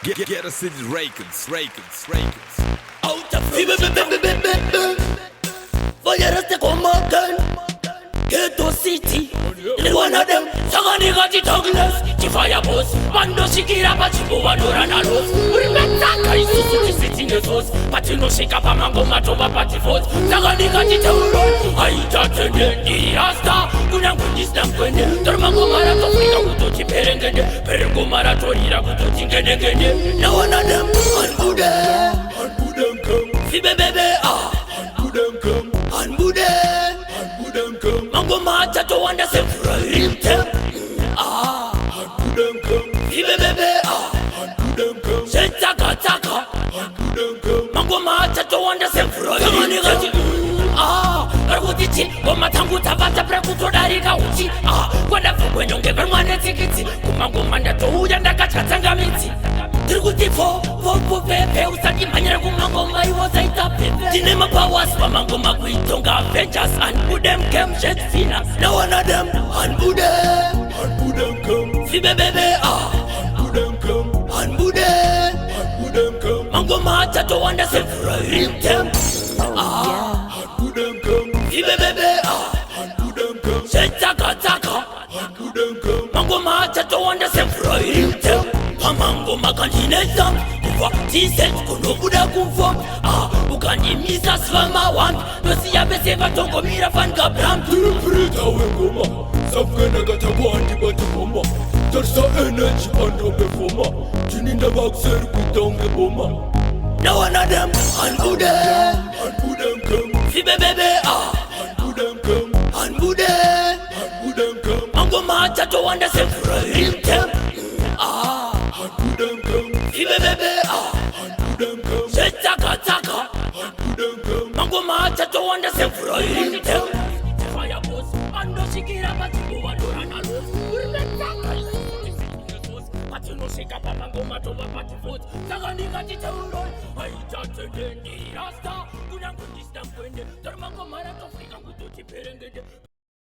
Ghetto City Records. Out of Fire Rasta come again. Ghetto City. Ni one of them. Sagani gati Douglas. Chifaya boss. Bando shikira bachibu wadora na los. Urimeta isusu city nesos. Patino shika pa mango matoba pati force. Sagani gati Douglas. Aita tende ni Rasta. Kuna kundis na kwende. Tormango marato frika kuto chiperengende. Perengo marato ira kuto chingende. Ni one of them. Handibude. Handibude come. Fibe bebe ah. Handibude come. Handibude. Mango mata to wanda se frayimtem. Ah, hanbudem come. Ibe bebe ah, hanbudem come. Setaka taka, hanbudem come. Mango mata to wanda se frayimtem. Ah, argutichi, goma tangu tabata prekuto darika uchi. Ah, kwenda fukwe nyonge vermane tikiti. Kumango manda to uja ndakacha tanga miti. Dirguti fo pepe usaki manyere kumango mai wazaita pepe. Dinema powers pa mango makuitonga Avengers and Budem kem jet fina. Now one of them Hanbudem come. Fibe bebe ah Hanbudem come. Hanbudem come. Mango mata to wanda se frayimtem. Ah Hanbudem come. Fibe bebe ah Hanbudem come. Setaka taka Hanbudem come. Mango mata to wanda se frayimtem. Pamango makandineza kuva tiset kunobuda kumfom. Ah, ukandimisa svama want. Nosi ya bese vatongo mira fan kabram. Prita wengoma Safkena gata wandi batu goma Tarsa energy ando befoma Jininda bakser kutonge boma. Now one of them Hanbudem come. Fibe bebe ah Hanbudem come. Hanbudem come. Mango mata to wanda se frayimtem. Ah Hanbudem come. Fibe bebe ah Hanbudem come. Setaka taka Hanbudem come. Mango mata to wanda se frayimtem. Fire boss ando shikira batibu wadora na los. Urimeta Patino shika pa mango matoba pati foot. Sagani gati Douglas. Aita tende ni Rasta. Kuna kundis na kwende. Tormango marato frika kuto chiperengende.